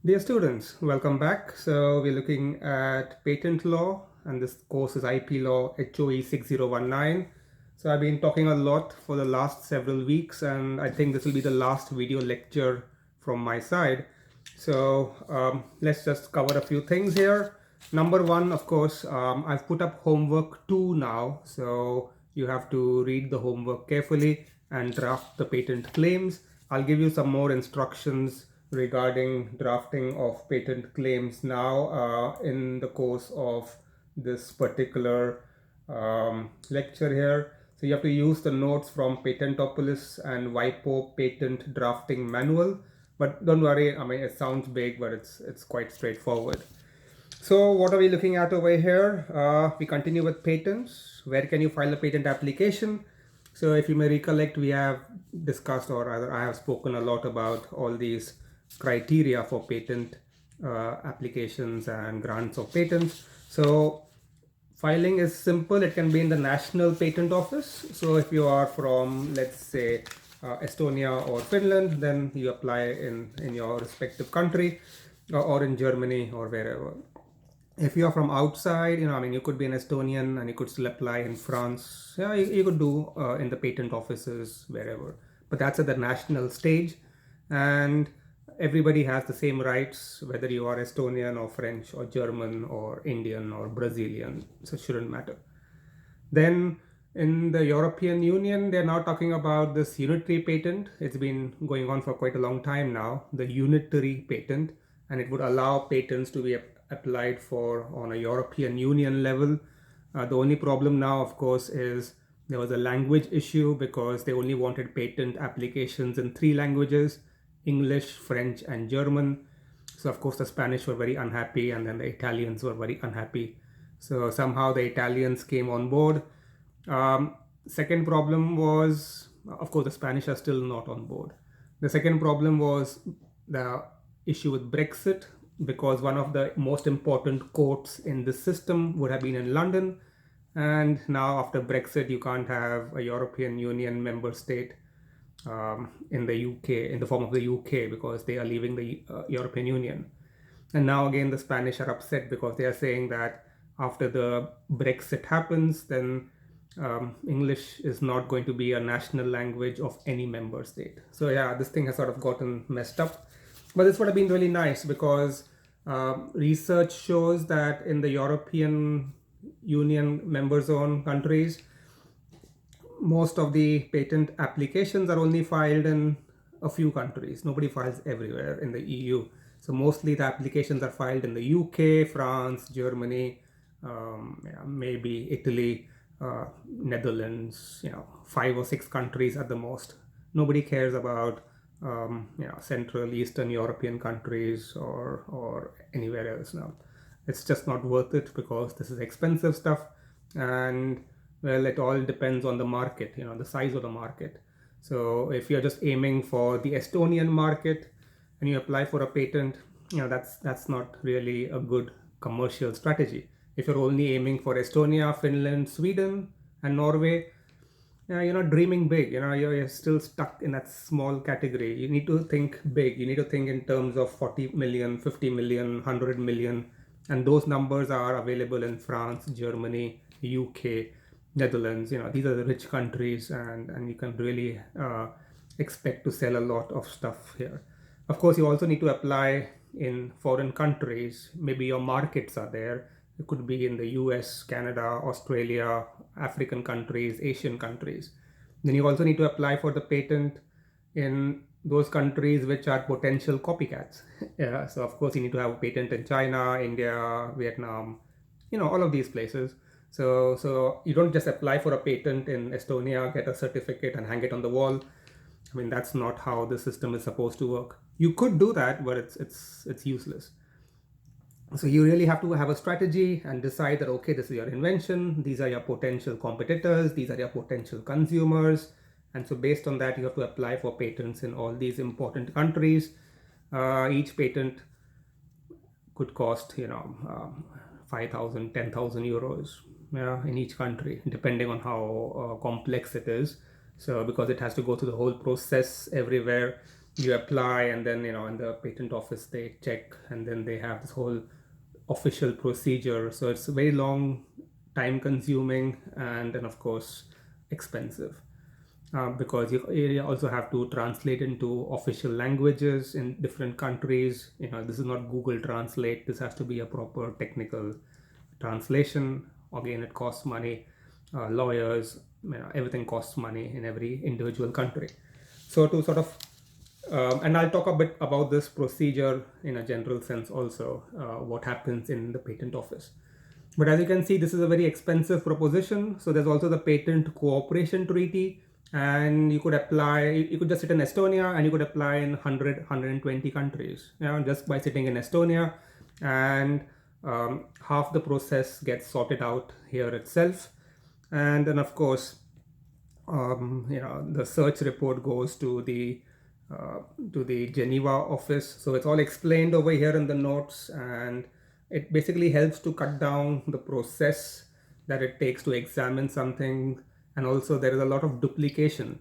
Dear students, welcome back. So we're looking at patent law, and this course is IP Law HOE 6019. So I've been talking a lot for the last several weeks, and I think this will be the last video lecture from my side. So let's just cover a few things here. Number one, of course, I've put up homework 2 now. So you have to read the homework carefully and draft the patent claims. I'll give you some more instructions regarding drafting of patent claims now in the course of this particular lecture here. So you have to use the notes from Patentopolis and WIPO patent drafting manual. But don't worry, I mean, it sounds big, but it's quite straightforward. So what are we looking at over here? We continue with patents. Where can you file a patent application? So if you may recollect, we have discussed, or rather I have spoken a lot about all these criteria for patent applications and grants of patents. So filing is simple. It can be in the National Patent Office. So if you are from, let's say, Estonia or Finland, then you apply in your respective country, or in Germany or wherever. If you're from outside, I mean, you could be an Estonian and you could still apply in France. Yeah, you could do in the patent offices wherever. But that's at the national stage, and everybody has the same rights, whether you are Estonian or French or German or Indian or Brazilian. So it shouldn't matter. Then in the European Union, they're now talking about this unitary patent. It's been going on for quite a long time now, the unitary patent, and it would allow patents to be applied for on a European Union level. The only problem now, of course, is there was a language issue because they only wanted patent applications in three languages: English, French, and German. So, of course, the Spanish were very unhappy, and then the Italians were very unhappy. So, somehow the Italians came on board. Second problem was, of course, the Spanish are still not on board. The second problem was the issue with Brexit, because one of the most important courts in the system would have been in London. And now, after Brexit, you can't have a European Union member state in the UK, in the form of the UK, because they are leaving the European Union. And now again, the Spanish are upset because they are saying that after the Brexit happens, then English is not going to be a national language of any member state. So yeah, this thing has sort of gotten messed up. But this would have been really nice because research shows that in the European Union member zone countries, most of the patent applications are only filed in a few countries. Nobody files everywhere in the EU. So mostly the applications are filed in the UK, France, Germany, yeah, maybe Italy, Netherlands, 5 or 6 countries at the most. Nobody cares about Central Eastern European countries or anywhere else now. It's just not worth it because this is expensive stuff, and well, it all depends on the market, the size of the market. So if you're just aiming for the Estonian market and you apply for a patent, that's not really a good commercial strategy. If you're only aiming for Estonia, Finland, Sweden, and Norway, you're not dreaming big. You're still stuck in that small category. You need to think big. You need to think in terms of 40 million, 50 million, 100 million, and those numbers are available in France, Germany, UK, Netherlands. These are the rich countries, and you can really expect to sell a lot of stuff here. Of course, you also need to apply in foreign countries. Maybe your markets are there. It could be in the US, Canada, Australia, African countries, Asian countries. Then you also need to apply for the patent in those countries which are potential copycats. Yeah, so of course you need to have a patent in China, India, Vietnam, all of these places. So you don't just apply for a patent in Estonia, get a certificate, and hang it on the wall. I mean, that's not how the system is supposed to work. You could do that, but it's useless. So you really have to have a strategy and decide that, okay, this is your invention, these are your potential competitors, these are your potential consumers. And so based on that, you have to apply for patents in all these important countries. Each patent could cost 5,000, 10,000 euros, in each country, depending on how complex it is. So because it has to go through the whole process everywhere, you apply, and then in the patent office they check, and then they have this whole official procedure. So it's very long, time consuming, and then of course expensive, because you also have to translate into official languages in different countries. This is not Google Translate. This has to be a proper technical translation. Again, it costs money. Lawyers, everything costs money in every individual country. So to sort of and I'll talk a bit about this procedure in a general sense also, what happens in the patent office. But as you can see, this is a very expensive proposition. So there's also the patent cooperation treaty, and you could apply, you could just sit in Estonia and you could apply in 120 countries, just by sitting in Estonia. And half the process gets sorted out here itself. And then of course, the search report goes to the Geneva office. So it's all explained over here in the notes, and it basically helps to cut down the process that it takes to examine something. And also there is a lot of duplication.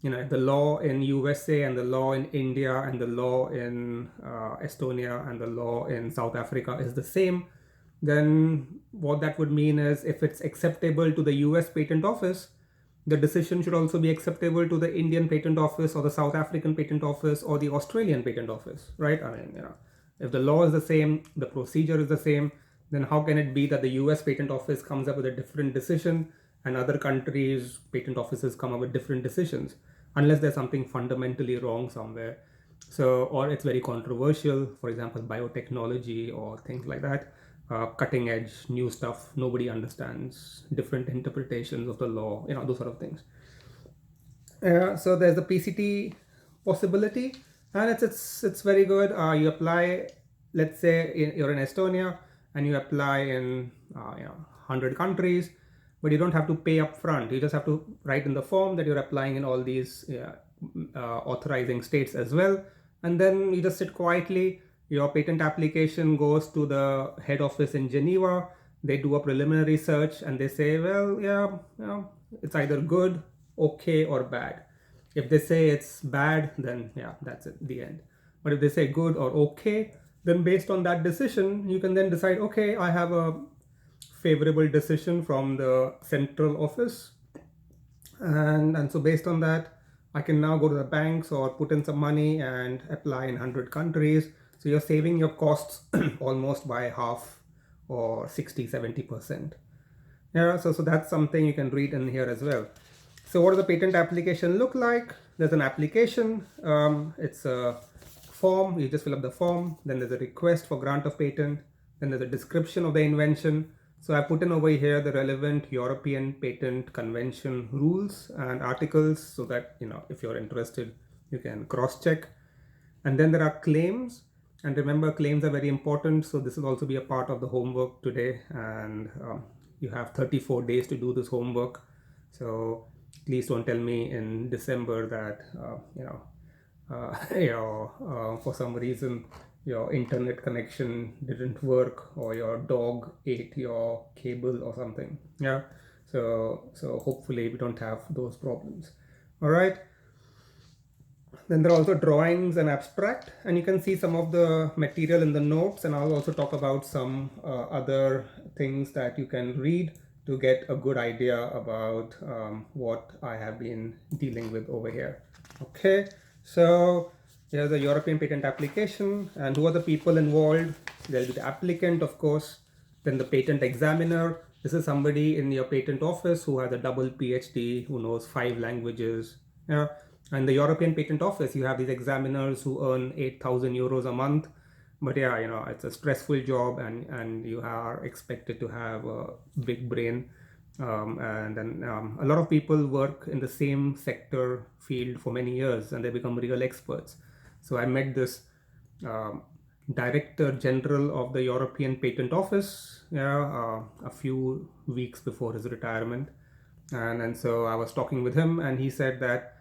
The law in USA and the law in India and the law in Estonia and the law in South Africa is the same. Then what that would mean is, if it's acceptable to the US patent office, the decision should also be acceptable to the Indian patent office or the South African patent office or the Australian patent office, right? I mean, if the law is the same, the procedure is the same, then how can it be that the US patent office comes up with a different decision and other countries' patent offices come up with different decisions, unless there's something fundamentally wrong somewhere? So, or it's very controversial, for example, biotechnology or things like that, cutting edge new stuff nobody understands, different interpretations of the law, those sort of things. So there's the PCT possibility, and it's very good. You apply, let's say you're in Estonia and you apply in 100 countries, but you don't have to pay up front. You just have to write in the form that you're applying in all these authorizing states as well, and then you just sit quietly. Your patent application goes to the head office in Geneva. They do a preliminary search and they say, well, yeah, it's either good, okay, or bad. If they say it's bad, then yeah, that's it, the end. But if they say good or okay, then based on that decision, you can then decide, okay, I have a favorable decision from the central office. And so based on that, I can now go to the banks or put in some money and apply in 100 countries. So you're saving your costs almost by half, or 60-70%. Yeah, so that's something you can read in here as well. So what does the patent application look like? There's an application. It's a form. You just fill up the form. Then there's a request for grant of patent. Then there's a description of the invention. So I put in over here the relevant European Patent Convention rules and articles, so that if you're interested, you can cross-check. And then there are claims. And remember, claims are very important. So this will also be a part of the homework today. And you have 34 days to do this homework. So please don't tell me in December that, for some reason, your internet connection didn't work or your dog ate your cable or something. Yeah. So hopefully we don't have those problems. All right. Then there are also drawings and abstract, and you can see some of the material in the notes, and I'll also talk about some other things that you can read to get a good idea about what I have been dealing with over here. Okay, so here's the European patent application, and who are the people involved? There'll be the applicant, of course, then the patent examiner. This is somebody in your patent office who has a double PhD, who knows 5 languages. Yeah. And the European Patent Office, you have these examiners who earn 8,000 euros a month. But yeah, it's a stressful job, and you are expected to have a big brain. And then a lot of people work in the same sector field for many years, and they become real experts. So I met this Director General of the European Patent Office a few weeks before his retirement. And so I was talking with him, and he said that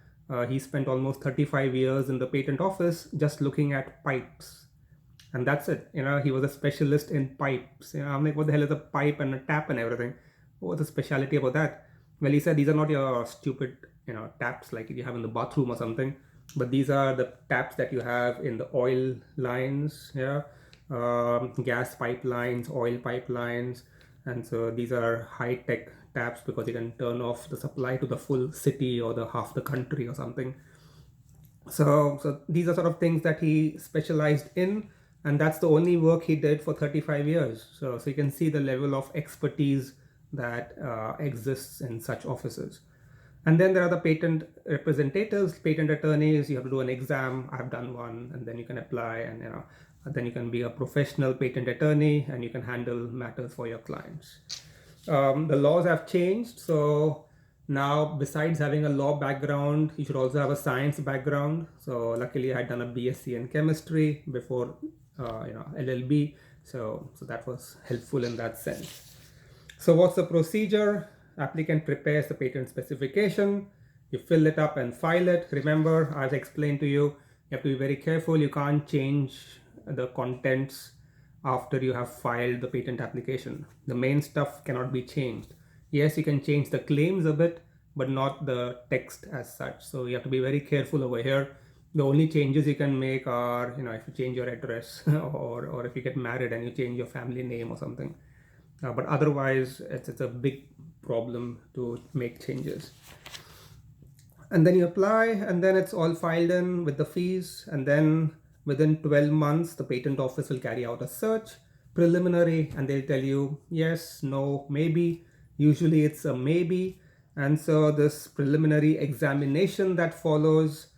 he spent almost 35 years in the patent office just looking at pipes. And that's it. He was a specialist in pipes. I'm like, what the hell is a pipe and a tap and everything? What's the speciality about that? Well, he said, these are not your stupid, taps like you have in the bathroom or something. but these are the taps that you have in the oil lines, yeah, gas pipelines, oil pipelines. And so these are high-tech taps because you can turn off the supply to the full city or the half the country or something. So these are sort of things that he specialized in, and that's the only work he did for 35 years. So you can see the level of expertise that exists in such offices. And then there are the patent representatives, patent attorneys. You have to do an exam. I've done one, and then you can apply, and then you can be a professional patent attorney, and you can handle matters for your clients. The laws have changed, so now besides having a law background, you should also have a science background. So luckily, I had done a BSc in chemistry before LLB, so that was helpful in that sense. So what's the procedure? Applicant prepares the patent specification, you fill it up and file it. Remember, as I explained to you, you have to be very careful. You can't change the contents after you have filed the patent application. The main stuff cannot be changed. Yes, you can change the claims a bit, but not the text as such. So you have to be very careful over here. The only changes you can make are, if you change your address or if you get married and you change your family name or something. But otherwise, it's a big problem to make changes. And then you apply, and then it's all filed in with the fees. And then within 12 months, the patent office will carry out a search, preliminary, and they'll tell you yes, no, maybe. Usually it's a maybe. And so this preliminary examination that follows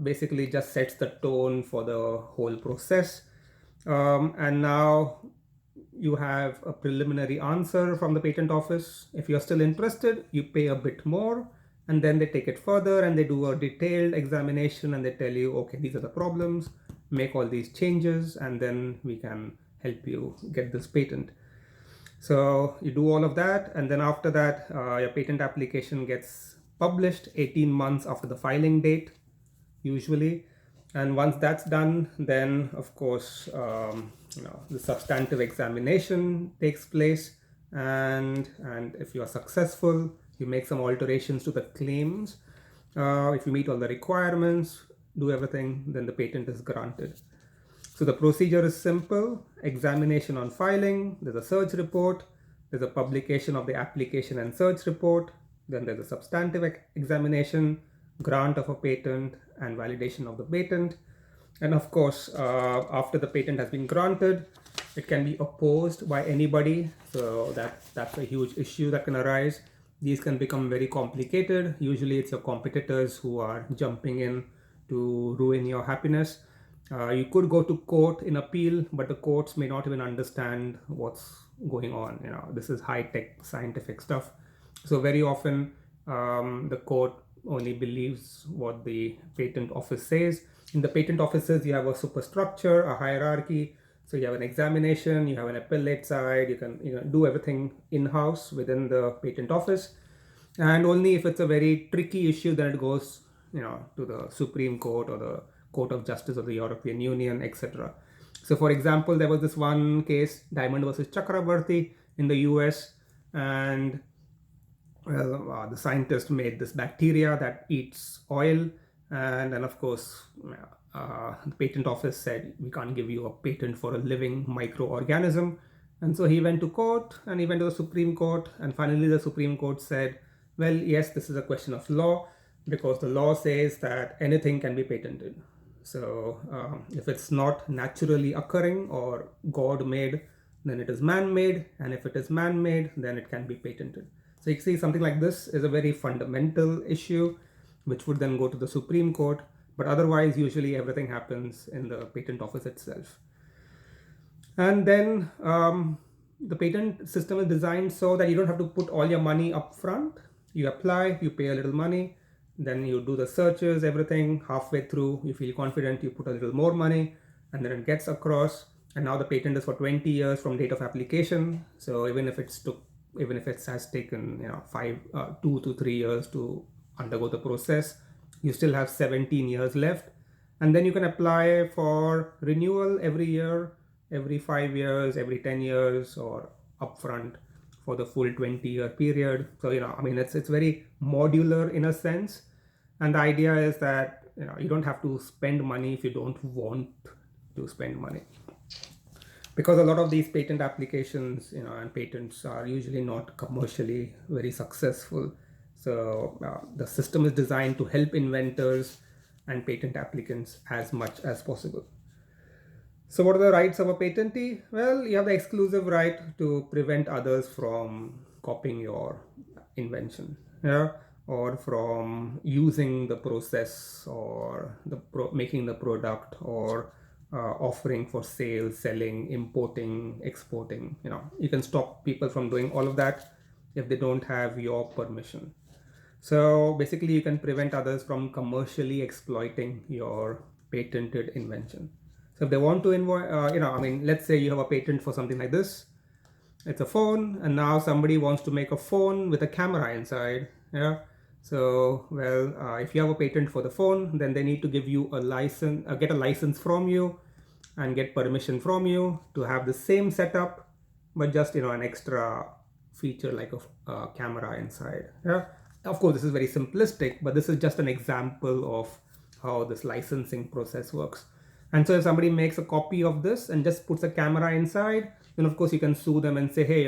basically just sets the tone for the whole process. And now you have a preliminary answer from the patent office. If you're still interested, you pay a bit more, and then they take it further and they do a detailed examination and they tell you, okay, these are the problems, make all these changes, and then we can help you get this patent. So you do all of that, and then after that, your patent application gets published 18 months after the filing date, usually. And once that's done, then of course, the substantive examination takes place, and if you are successful, you make some alterations to the claims. If you meet all the requirements, do everything, then the patent is granted. So the procedure is simple: examination on filing, there's a search report, there's a publication of the application and search report, then there's a substantive examination, grant of a patent, and validation of the patent. And of course, after the patent has been granted, it can be opposed by anybody. So that's a huge issue that can arise. These can become very complicated. Usually it's your competitors who are jumping in to ruin your happiness. You could go to court in appeal, but the courts may not even understand what's going on. This is high-tech scientific stuff. So very often the court only believes what the patent office says. In the patent offices, you have a superstructure, a hierarchy. So you have an examination, you have an appellate side, you can do everything in-house within the patent office. And only if it's a very tricky issue, then it goes to the Supreme Court or the Court of Justice of the European Union, etc. So for example, there was this one case, Diamond versus Chakrabarti in the US, and the scientist made this bacteria that eats oil, and then of course the patent office said we can't give you a patent for a living microorganism. And so he went to court, and he went to the Supreme Court, and finally the Supreme Court said, well, yes, this is a question of law, because the law says that anything can be patented. So if it's not naturally occurring or God made, then it is man-made, and if it is man-made, then it can be patented. So you see, something like this is a very fundamental issue, which would then go to the Supreme Court. But otherwise, usually everything happens in the patent office itself. And then the patent system is designed so that you don't have to put all your money up front. You apply, you pay a little money, then you do the searches, everything. Halfway through, you feel confident, you put a little more money, and then it gets across. And now the patent is for 20 years from date of application. So even if it has taken 2 to 3 years to undergo the process, you still have 17 years left. And then you can apply for renewal every year, every 5 years, every 10 years, or upfront for the full 20-year period. So it's very modular in a sense. And the idea is that you don't have to spend money if you don't want to spend money, because a lot of these patent applications, and patents are usually not commercially very successful. So the system is designed to help inventors and patent applicants as much as possible. So what are the rights of a patentee? Well, you have the exclusive right to prevent others from copying your invention, yeah, or from using the process, or making the product, or offering for sale, selling, importing, exporting. You can stop people from doing all of that if they don't have your permission. So basically, you can prevent others from commercially exploiting your patented invention. So if they want to let's say you have a patent for something like this. It's a phone, and now somebody wants to make a phone with a camera inside. Yeah. So, well, if you have a patent for the phone, then they need to give you a license, get a license from you, and get permission from you to have the same setup, but just an extra feature like a camera inside. Yeah. Of course, this is very simplistic, but this is just an example of how this licensing process works. And so if somebody makes a copy of this and just puts a camera inside, then of course you can sue them and say, hey,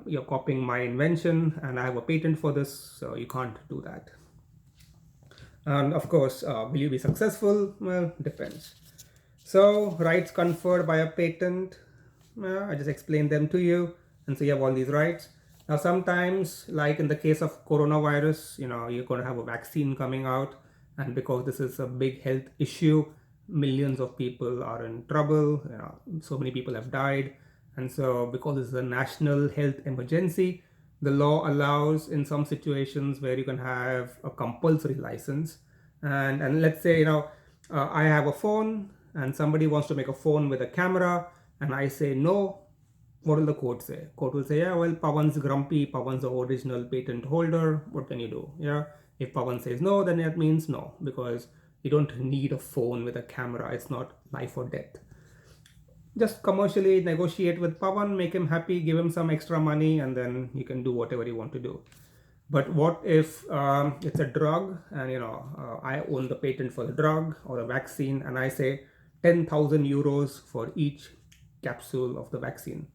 you're copying my invention and I have a patent for this, so you can't do that. And of course, will you be successful? Well, depends. So rights conferred by a patent, I just explained them to you. And so you have all these rights. Now, sometimes, like in the case of coronavirus, you're going to have a vaccine coming out. And because this is a big health issue, millions of people are in trouble. So many people have died. And so because this is a national health emergency, the law allows in some situations where you can have a compulsory license. And let's say, I have a phone and somebody wants to make a phone with a camera and I say no. What will the court say? Court will say, yeah, well, Pawan's grumpy, Pawan's the original patent holder. What can you do? Yeah. If Pawan says no, then that means no, because you don't need a phone with a camera. It's not life or death. Just commercially negotiate with Pawan, make him happy, give him some extra money, and then you can do whatever you want to do. But what if it's a drug and, I own the patent for the drug or a vaccine and I say 10,000 euros for each capsule of the vaccine.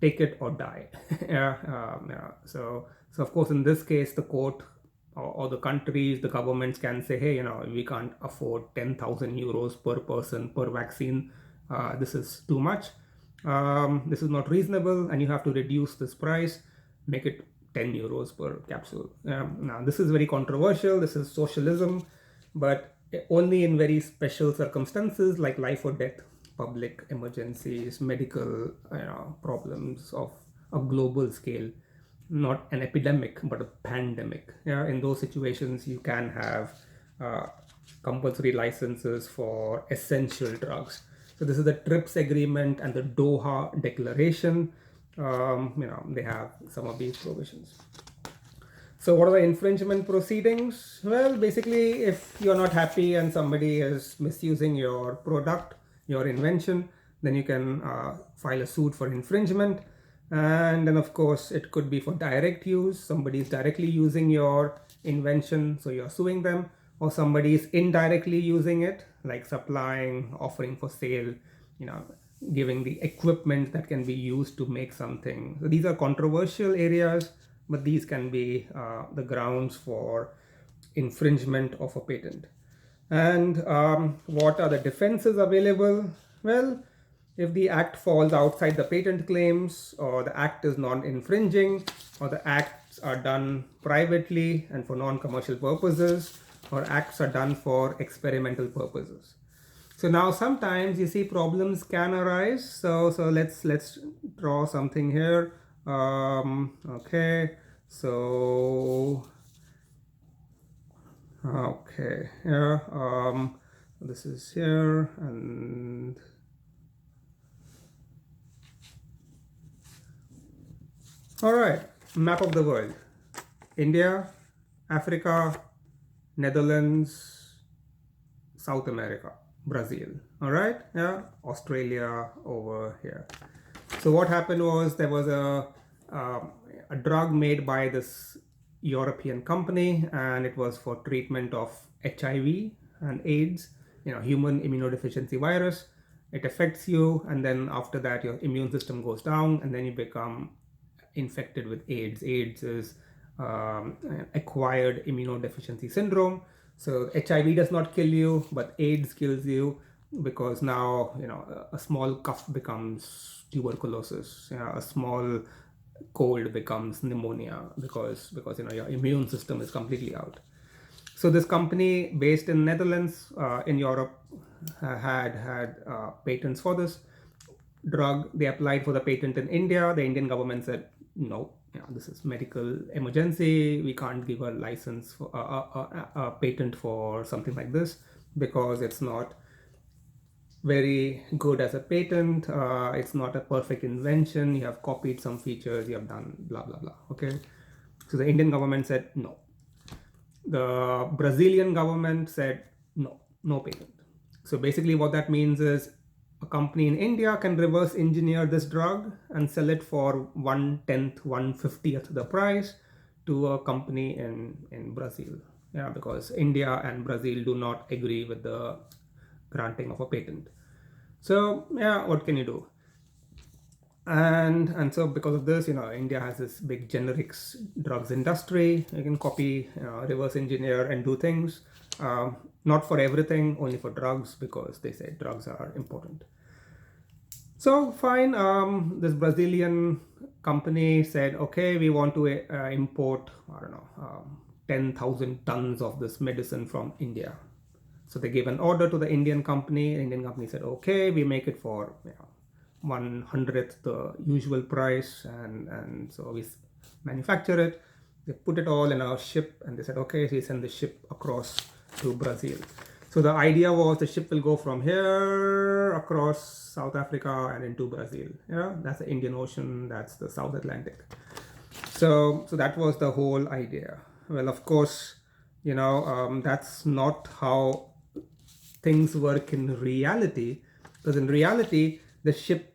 Take it or die. So of course, in this case, the court or the countries, the governments can say, hey, we can't afford 10,000 euros per person per vaccine. This is too much. This is not reasonable, and you have to reduce this price, make it 10 euros per capsule. Now, this is very controversial. This is socialism, but only in very special circumstances like life or death, public emergencies, medical problems of a global scale, not an epidemic, but a pandemic. In those situations, you can have compulsory licenses for essential drugs. So this is the TRIPS agreement and the Doha Declaration. They have some of these provisions. So what are the infringement proceedings? Well, basically, if you're not happy and somebody is misusing your product, your invention, then you can file a suit for infringement. And then of course it could be for direct use. Somebody is directly using your invention, so you're suing them, or somebody is indirectly using it, like supplying, offering for sale, giving the equipment that can be used to make something. So these are controversial areas, but these can be the grounds for infringement of a patent. And what are the defenses available? Well, if the act falls outside the patent claims, or the act is non-infringing, or the acts are done privately and for non-commercial purposes, or acts are done for experimental purposes. So now sometimes you see problems can arise. So let's draw something here. Okay, so okay, here this is here, and all right, map of the world: India, Africa, Netherlands, South America, Brazil. All right, yeah, Australia over here. So what happened was there was a drug made by this European company, and it was for treatment of HIV and AIDS, human immunodeficiency virus. It affects you, and then after that, your immune system goes down, and then you become infected with AIDS. AIDS is acquired immunodeficiency syndrome. So HIV does not kill you, but AIDS kills you, because now a small cough becomes tuberculosis. A small cold becomes pneumonia, because your immune system is completely out. So this company based in Netherlands, in Europe, had patents for this drug. They applied for the patent in India. The Indian government said, no, this is medical emergency. We can't give a license for a patent for something like this, because it's not very good as a patent. It's not a perfect invention. You have copied some features, you have done blah blah blah. Okay, so the Indian government said no. The Brazilian government said no, no patent. So basically what that means is a company in India can reverse engineer this drug and sell it for 1/10, 1/50th the price to a company in Brazil. Yeah, because India and Brazil do not agree with the granting of a patent. So yeah, what can you do? And so because of this, India has this big generics drugs industry. You can copy, reverse engineer and do things. Not for everything, only for drugs, because they say drugs are important. So fine, this Brazilian company said, okay, we want to import, 10,000 tons of this medicine from India. So they gave an order to the Indian company. The Indian company said, okay, we make it for 1/100th the usual price, and so we manufacture it. They put it all in a ship, and they said, okay, so we send the ship across to Brazil. So the idea was the ship will go from here across South Africa and into Brazil. That's the Indian Ocean, that's the South Atlantic. So that was the whole idea. Well, of course, that's not how things work in reality, because in reality, the ship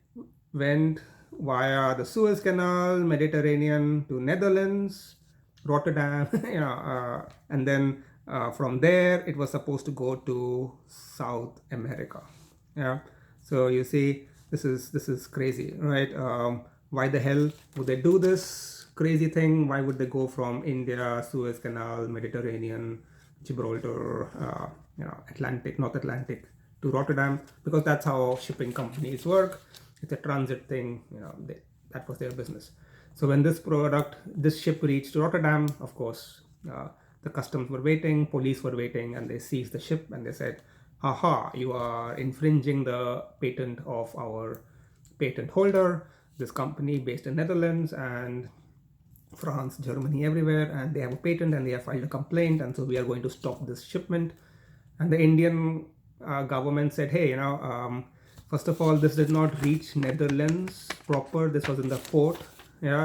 went via the Suez Canal, Mediterranean to Netherlands, Rotterdam, and then from there it was supposed to go to South America. So you see, this is crazy, right? Why the hell would they do this crazy thing? Why would they go from India, Suez Canal, Mediterranean, Gibraltar, Atlantic, North Atlantic to Rotterdam? Because that's how shipping companies work. It's a transit thing. That was their business. So when this ship reached Rotterdam, of course, the customs were waiting, police were waiting, and they seized the ship, and they said, haha, you are infringing the patent of our patent holder, this company based in Netherlands and France, Germany, everywhere, and they have a patent, and they have filed a complaint, and so we are going to stop this shipment. And the Indian government said, hey, first of all, this did not reach Netherlands proper. This was in the port.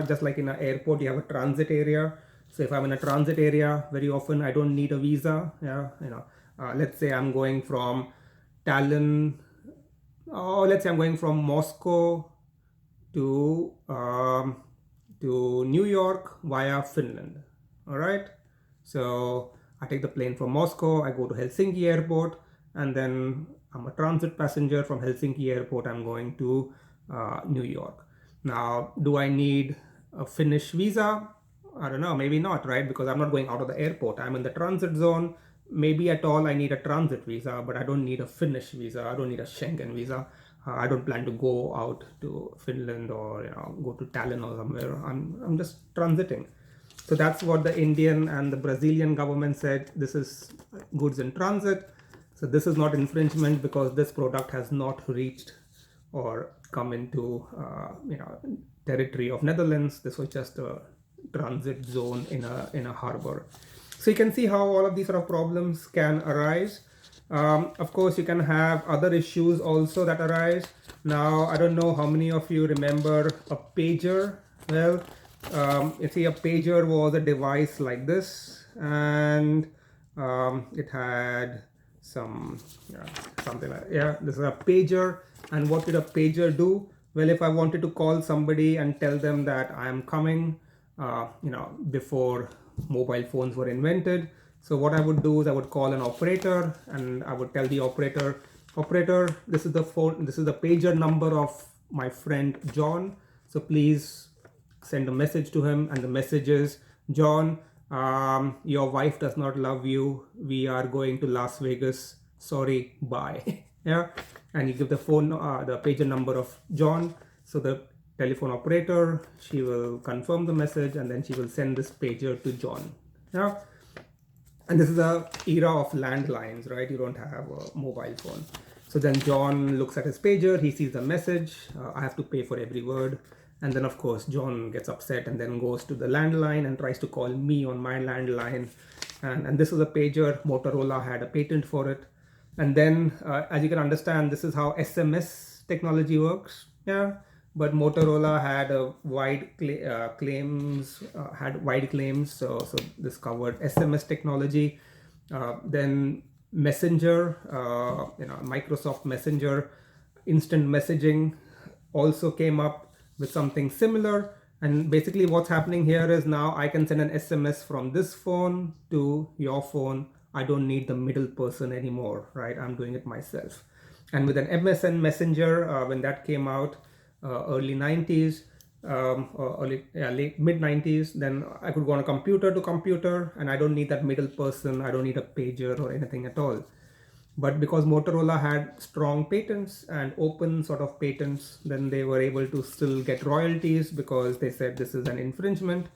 Just like in an airport, you have a transit area. So if I'm in a transit area, very often I don't need a visa. Let's say I'm going from Tallinn, or let's say I'm going from Moscow to New York via Finland. All right. So I take the plane from Moscow, I go to Helsinki airport, and then I'm a transit passenger from Helsinki airport. I'm going to New York. Now, do I need a Finnish visa? I don't know, maybe not, right? Because I'm not going out of the airport. I'm in the transit zone. Maybe at all I need a transit visa, but I don't need a Finnish visa. I don't need a Schengen visa. I don't plan to go out to Finland or go to Tallinn or somewhere. I'm just transiting. So that's what the Indian and the Brazilian government said. This is goods in transit. So this is not infringement, because this product has not reached or come into territory of Netherlands. This was just a transit zone in a harbor. So you can see how all of these sort of problems can arise. Of course, you can have other issues also that arise. Now, I don't know how many of you remember a pager. Well, you see, a pager was a device like this, and it had something like, this is a pager. And what did a pager do? Well, if I wanted to call somebody and tell them that I am coming, before mobile phones were invented. So what I would do is I would call an operator and I would tell the operator, this is the phone, this is the pager number of my friend John. So please send a message to him, and the message is, John, your wife does not love you. We are going to Las Vegas. Sorry, bye. Yeah, and you give the phone, the pager number of John. So the telephone operator, she will confirm the message, and then she will send this pager to John. Yeah, and this is the era of landlines, right? You don't have a mobile phone. So then John looks at his pager, he sees the message, I have to pay for every word. And then of course John gets upset and then goes to the landline and tries to call me on my landline. And this is a pager. Motorola had a patent for it. And then as you can understand, this is how SMS technology works. Yeah, but Motorola had a wide claims. So this covered SMS technology. Then Messenger, Microsoft Messenger, instant messaging also came up with something similar. And basically what's happening here is now I can send an SMS from this phone to your phone. I don't need the middle person anymore, right? I'm doing it myself. And with an MSN Messenger, when that came out, early 90s, late mid 90s, then I could go on a computer to computer, and I don't need that middle person. I don't need a pager or anything at all. But because Motorola had strong patents and open sort of patents, then they were able to still get royalties because they said this is an infringement.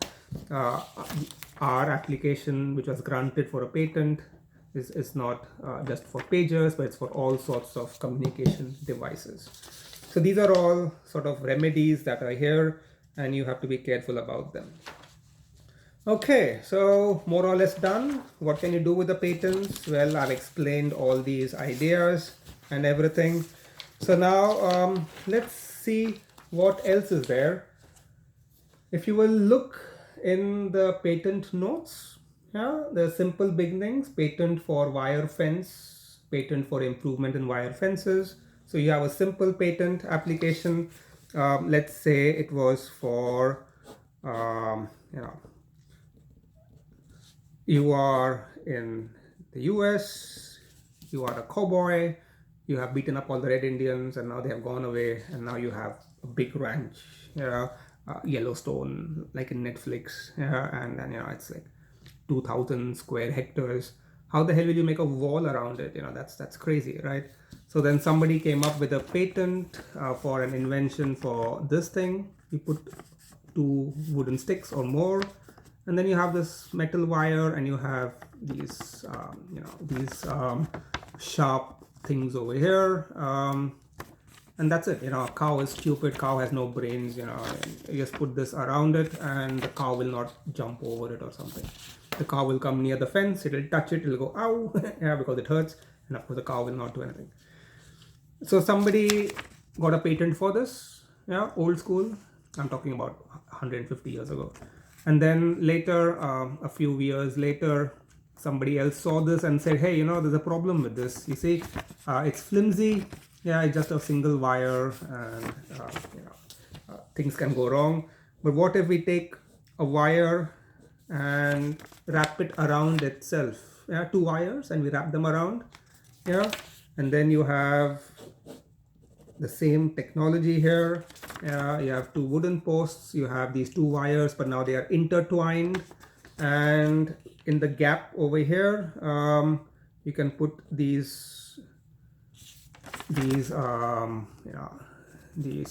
Our application, which was granted for a patent, is not just for pagers, but it's for all sorts of communication devices. So these are all sort of remedies that are here, and you have to be careful about them. Okay, so more or less done. What can you do with the patents? Well, I've explained all these ideas and everything. So now let's see what else is there. If you will look in the patent notes, yeah, the simple beginnings: patent for wire fence, patent for improvement in wire fences. So you have a simple patent application. Let's say it was for, you are in the US, you are a cowboy, you have beaten up all the Red Indians and now they have gone away, and now you have a big ranch, Yellowstone, like in Netflix, and it's like 2,000 square hectares. How the hell will you make a wall around it? That's crazy, right? So then somebody came up with a patent for an invention for this thing. You put 2 wooden sticks or more, and then you have this metal wire, and you have these sharp things over here, and that's it. A cow is stupid. Cow has no brains. You just put this around it, and the cow will not jump over it or something. The cow will come near the fence, it'll touch it, it'll go ow, yeah, because it hurts, and of course the cow will not do anything. So somebody got a patent for this, yeah, old school. I'm talking about 150 years ago. And then later, a few years later, somebody else saw this and said, hey, there's a problem with this. You see, it's flimsy. Yeah, it's just a single wire, and things can go wrong. But what if we take a wire and wrap it around itself? Yeah, 2 wires, and we wrap them around. Yeah, and then you have the same technology here. You have 2 wooden posts, you have these 2 wires, but now they are intertwined, and in the gap over here, you can put these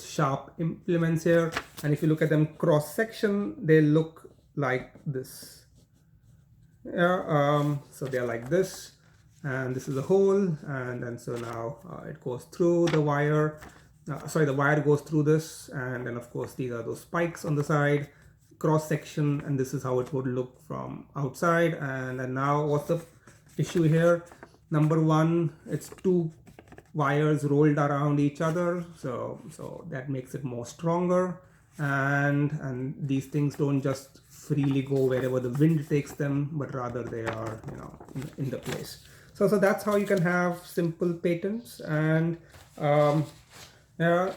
sharp implements here, and if you look at them cross section, they look like this. So they're like this, and this is a hole, and then so now it goes through the wire. The wire goes through this, and then of course these are those spikes on the side, cross section, and this is how it would look from outside. And then now what's the issue here? Number one, it's 2 wires rolled around each other, so that makes it more stronger, and these things don't just freely go wherever the wind takes them, but rather they are in the place. So that's how you can have simple patents. And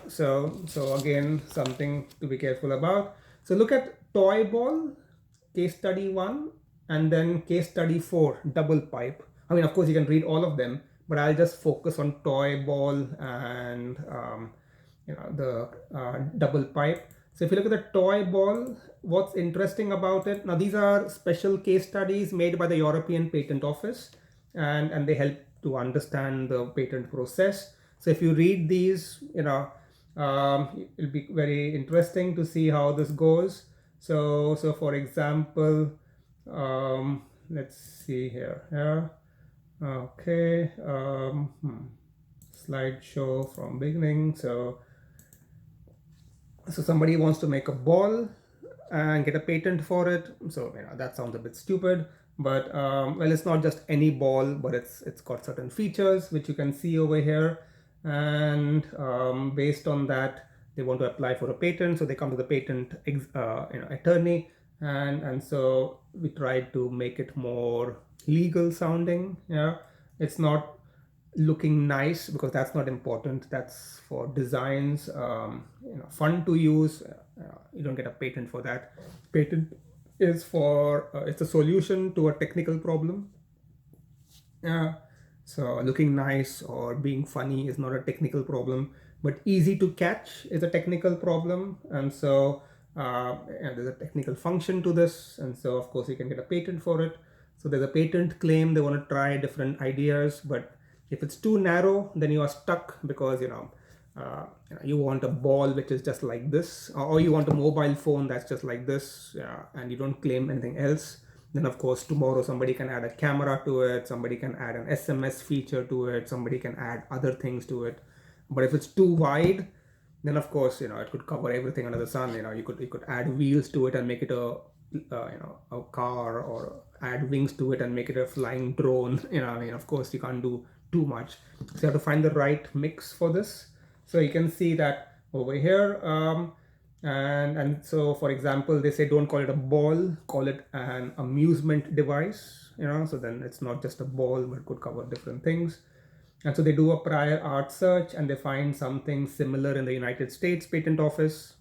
so again, something to be careful about. So look at toy ball, case study 1. and then case study 4, double pipe. I mean, of course, you can read all of them, but I'll just focus on toy ball and the double pipe. So if you look at the toy ball, what's interesting about it? Now, these are special case studies made by the European Patent Office, and they help to understand the patent process. So if you read these, it'll be very interesting to see how this goes. So for example, let's see here. Yeah. Okay. Slideshow from beginning. So somebody wants to make a ball and get a patent for it. So that sounds a bit stupid, but well, it's not just any ball, but it's got certain features which you can see over here, and based on that they want to apply for a patent. So they come to the patent attorney, and so we tried to make it more legal sounding. Yeah, it's not looking nice because that's not important. That's for designs, fun to use. You don't get a patent for that. Patent is for it's a solution to a technical problem. So looking nice or being funny is not a technical problem, but easy to catch is a technical problem. And so there's a technical function to this, and so of course you can get a patent for it. So there's a patent claim. They want to try different ideas, but if it's too narrow, then you are stuck because you want a ball which is just like this, or you want a mobile phone that's just like this, and you don't claim anything else. Then of course tomorrow somebody can add a camera to it, somebody can add an SMS feature to it, somebody can add other things to it. But if it's too wide, then of course it could cover everything under the sun. You could add wheels to it and make it a car, or add wings to it and make it a flying drone. Of course you can't do too much, so you have to find the right mix for this. So you can see that over here, and so for example they say don't call it a ball, call it an amusement device. So then it's not just a ball, but it could cover different things. And so they do a prior art search and they find something similar in the United States Patent Office.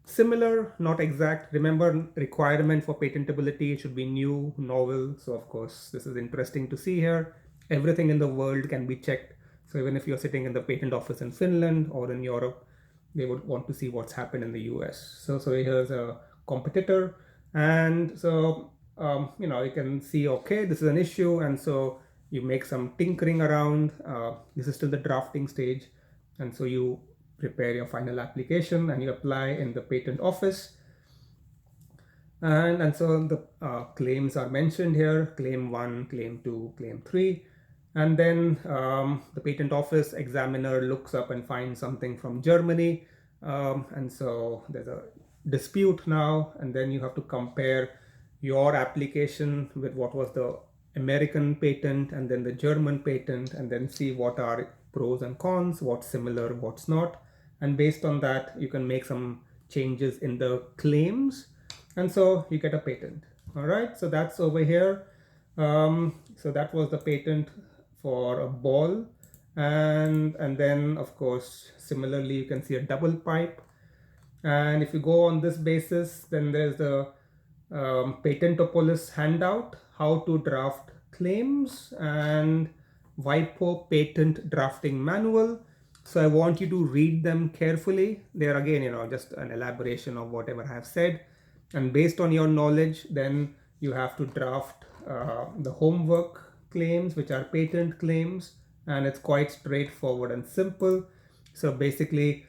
Similar, not exact. Remember, requirement for patentability should be new, novel. So of course this is interesting to see here. Everything in the world can be checked. So even if you're sitting in the patent office in Finland or in Europe, they would want to see what's happened in the US. So here's a competitor, and so you can see, okay, this is an issue, and so you make some tinkering around. This is still the drafting stage, and so you prepare your final application and you apply in the patent office. And so the claims are mentioned here: claim 1, claim 2, claim 3. And then the patent office examiner looks up and finds something from Germany. And so there's a dispute now, and then you have to compare your application with what was the American patent and then the German patent, and then see what are pros and cons, what's similar, what's not. And based on that, you can make some changes in the claims, and so you get a patent. All right, so that's over here. So that was the patent for a ball, and then of course similarly you can see a double pipe. And if you go on this basis, then there's the Patentopolis handout, how to draft claims, and WIPO patent drafting manual. So I want you to read them carefully. They're again just an elaboration of whatever I have said, and based on your knowledge then you have to draft the homework claims, which are patent claims, and it's quite straightforward and simple. So basically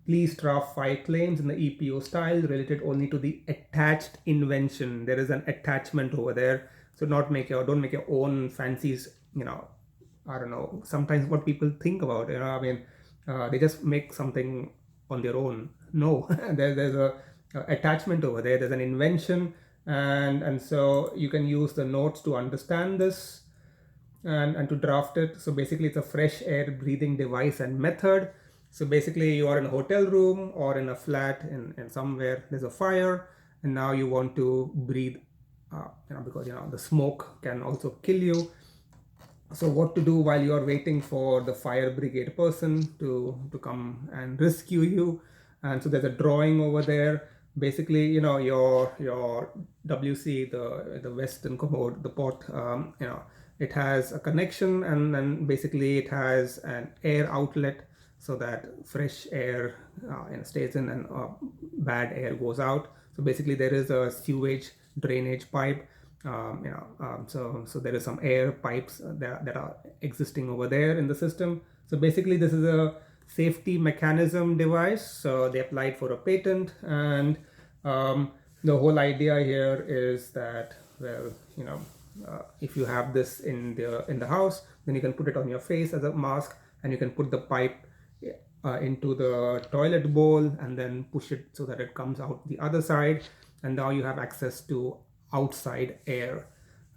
please draft 5 claims in the EPO style related only to the attached invention. There is an attachment over there, so don't make your own fancies. I don't know, sometimes what people think about, they just make something on their own. No, there's a attachment over there, there's an invention, and so you can use the notes to understand this and to draft it. So basically it's a fresh air breathing device and method. So basically you are in a hotel room or in a flat in somewhere, there's a fire, and now you want to breathe because the smoke can also kill you. So what to do while you are waiting for the fire brigade person to come and rescue you. And so there's a drawing over there basically, your WC, the Western commode, the pot, it has a connection, and then basically it has an air outlet so that fresh air stays in, and bad air goes out. So basically there is a sewage drainage pipe. So there is some air pipes that are existing over there in the system. So basically this is a safety mechanism device. So they applied for a patent, and the whole idea here is that, well, if you have this in the house, then you can put it on your face as a mask, and you can put the pipe into the toilet bowl and then push it so that it comes out the other side, and now you have access to outside air.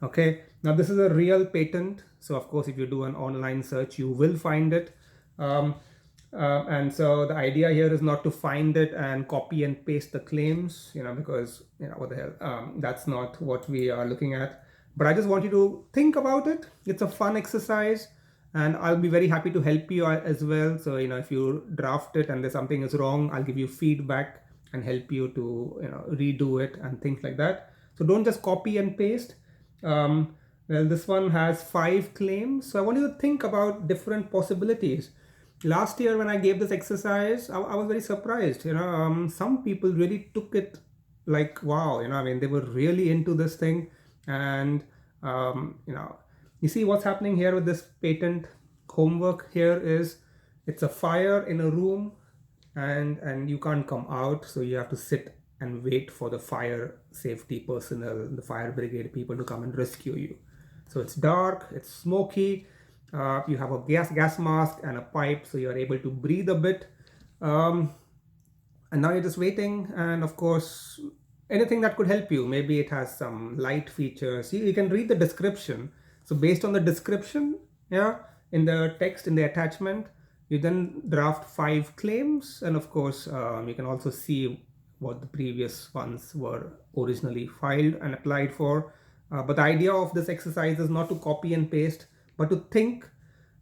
Okay, now this is a real patent, so of course if you do an online search you will find it. And so the idea here is not to find it and copy and paste the claims, because what the hell, that's not what we are looking at. But I just want you to think about it. It's a fun exercise, and I'll be very happy to help you as well. So if you draft it and there's something is wrong, I'll give you feedback and help you to redo it and things like that. So don't just copy and paste. Well, this one has 5 claims, so I want you to think about different possibilities. Last year when I gave this exercise, I was very surprised. Some people really took it like, wow, they were really into this thing. And you see what's happening here with this patent homework here is, it's a fire in a room, and you can't come out, so you have to sit and wait for the fire safety personnel, the fire brigade people, to come and rescue you. So it's dark, it's smoky, you have a gas mask and a pipe, so you're able to breathe a bit, and now you're just waiting. And of course, anything that could help you, maybe it has some light features, you can read the description. So based on the description, in the text, in the attachment, you then draft 5 claims, and of course you can also see what the previous ones were originally filed and applied for. But the idea of this exercise is not to copy and paste, but to think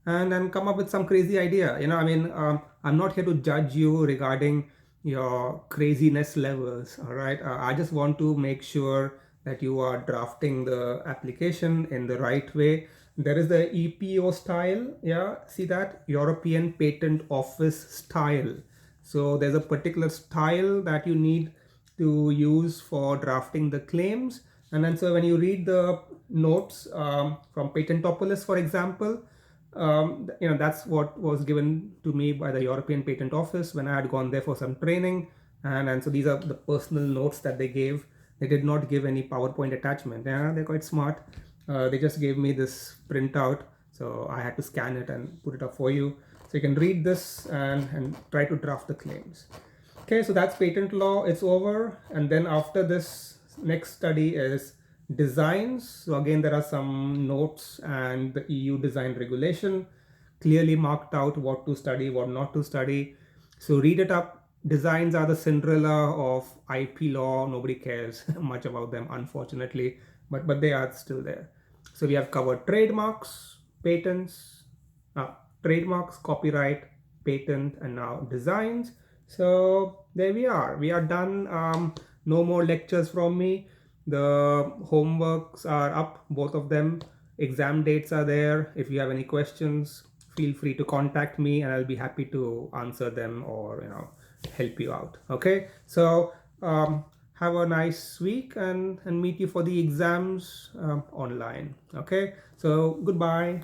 and then come up with some crazy idea. I'm not here to judge you regarding your craziness levels, all right? I just want to make sure that you are drafting the application in the right way. There is the EPO style, see that? European Patent Office style. So there's a particular style that you need to use for drafting the claims. And then so when you read the notes from Patentopolis, for example, that's what was given to me by the European Patent Office when I had gone there for some training. And so these are the personal notes that they gave. They did not give any PowerPoint attachment. They're quite smart. They just gave me this printout, so I had to scan it and put it up for you. So you can read this and try to draft the claims. Okay, so that's patent law, it's over. And then after this, next study is designs. So again, there are some notes and the EU design regulation clearly marked out what to study, what not to study. So read it up. Designs are the Cinderella of IP law. Nobody cares much about them, unfortunately, but they are still there. So we have covered trademarks, patents, trademarks, copyright, patent, and now designs. So there we are. We are done. No more lectures from me. The homeworks are up, both of them. Exam dates are there. If you have any questions, feel free to contact me, and I'll be happy to answer them or help you out. Okay, so have a nice week, and meet you for the exams online. Okay, so goodbye.